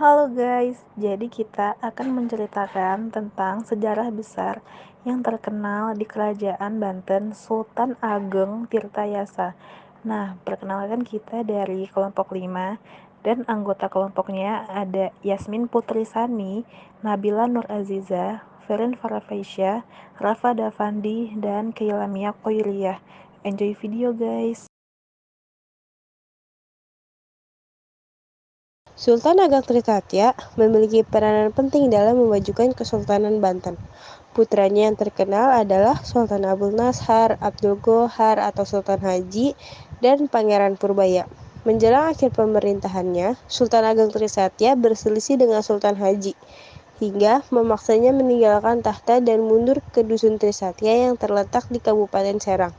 Halo guys, jadi kita akan menceritakan tentang sejarah besar yang terkenal di Kerajaan Banten Sultan Ageng Tirtayasa. Nah, perkenalkan kita dari kelompok 5 dan anggota kelompoknya ada Yasmin Putri Sani, Nabila Nur Aziza, Ferin Farafaisyah, Rafa Davandi, dan Keilamia Koiriyah. Enjoy video guys! Sultan Ageng Tirtaya memiliki peranan penting dalam memajukan Kesultanan Banten. Putranya yang terkenal adalah Sultan Abdul Nashar, Abdul Gohar atau Sultan Haji, dan Pangeran Purbaya. Menjelang akhir pemerintahannya, Sultan Ageng Tirtaya berselisih dengan Sultan Haji, hingga memaksanya meninggalkan tahta dan mundur ke Dusun Trisatya yang terletak di Kabupaten Serang.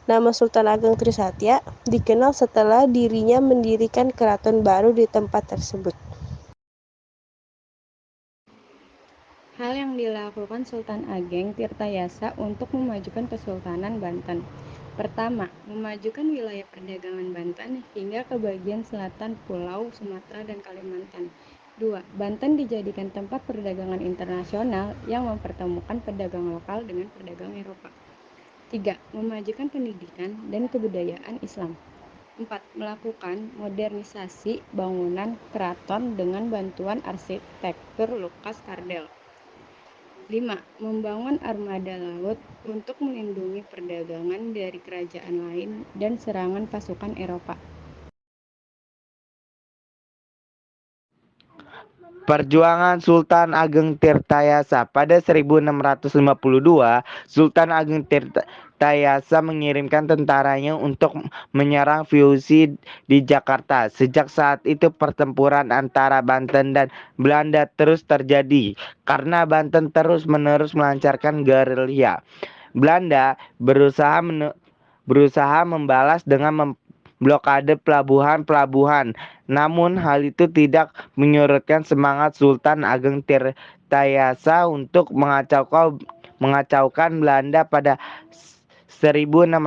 Nama Sultan Ageng Trisatya dikenal setelah dirinya mendirikan keraton baru di tempat tersebut. Hal yang dilakukan Sultan Ageng Tirtayasa untuk memajukan Kesultanan Banten. Pertama, memajukan wilayah perdagangan Banten hingga ke bagian selatan Pulau Sumatera dan Kalimantan. 2. Banten dijadikan tempat perdagangan internasional yang mempertemukan pedagang lokal dengan pedagang Eropa. 3. Memajukan pendidikan dan kebudayaan Islam. 4. Melakukan modernisasi bangunan keraton dengan bantuan arsitektur Lukas Kardel. 5. Membangun armada laut untuk melindungi perdagangan dari kerajaan lain dan serangan pasukan Eropa. Perjuangan Sultan Ageng Tirtayasa pada 1652, Sultan Ageng Tirtayasa mengirimkan tentaranya untuk menyerang VOC di Jakarta. Sejak saat itu pertempuran antara Banten dan Belanda terus terjadi karena Banten terus-menerus melancarkan gerilya. Belanda berusaha membalas dengan memblokade pelabuhan-pelabuhan. Namun hal itu tidak menyurutkan semangat Sultan Ageng Tirtayasa untuk mengacaukan Belanda pada 1655.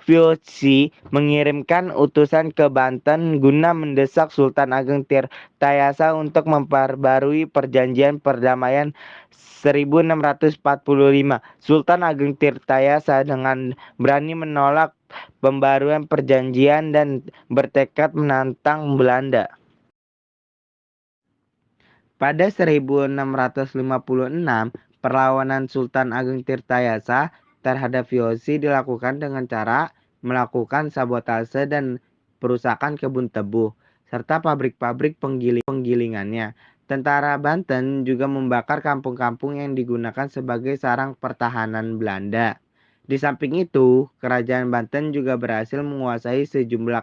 VOC mengirimkan utusan ke Banten guna mendesak Sultan Ageng Tirtayasa untuk memperbarui perjanjian perdamaian 1645. Sultan Ageng Tirtayasa dengan berani menolak pembaruan perjanjian dan bertekad menantang Belanda. Pada 1656, perlawanan Sultan Ageng Tirtayasa terhadap VOC dilakukan dengan cara melakukan sabotase dan perusakan kebun tebu, serta pabrik-pabrik penggilingannya. Tentara Banten juga membakar kampung-kampung yang digunakan sebagai sarang pertahanan Belanda. Di samping itu, Kerajaan Banten juga berhasil menguasai sejumlah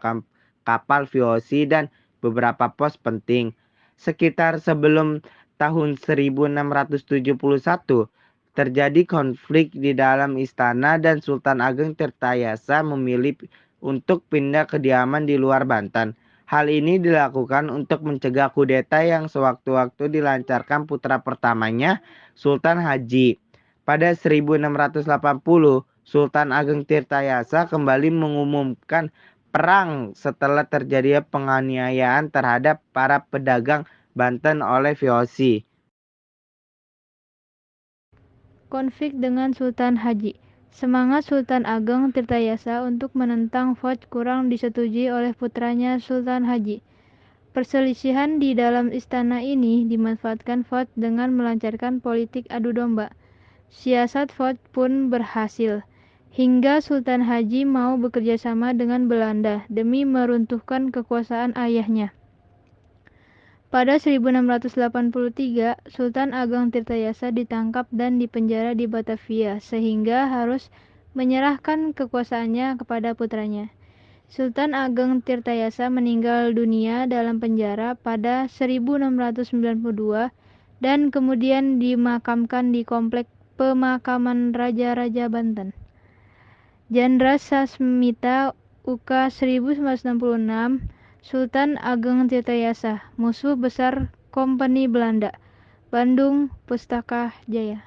kapal VOC dan beberapa pos penting. Sekitar sebelum tahun 1671, terjadi konflik di dalam istana dan Sultan Ageng Tirtayasa memilih untuk pindah kediaman di luar Banten. Hal ini dilakukan untuk mencegah kudeta yang sewaktu-waktu dilancarkan putra pertamanya, Sultan Haji. Pada 1680, Sultan Ageng Tirtayasa kembali mengumumkan perang setelah terjadi penganiayaan terhadap para pedagang Banten oleh VOC. Konflik dengan Sultan Haji. Semangat Sultan Ageng Tirtayasa untuk menentang VOC kurang disetujui oleh putranya Sultan Haji. Perselisihan di dalam istana ini dimanfaatkan VOC dengan melancarkan politik adu domba. Siasat VOC pun berhasil, hingga Sultan Haji mau bekerja sama dengan Belanda demi meruntuhkan kekuasaan ayahnya. Pada 1683, Sultan Ageng Tirtayasa ditangkap dan dipenjara di Batavia sehingga harus menyerahkan kekuasaannya kepada putranya. Sultan Ageng Tirtayasa meninggal dunia dalam penjara pada 1692 dan kemudian dimakamkan di komplek pemakaman Raja-Raja Banten. Jandra Sasmita UK 1966, Sultan Ageng Tirtayasa, musuh besar Kompeni Belanda. Bandung, Pustaka Jaya.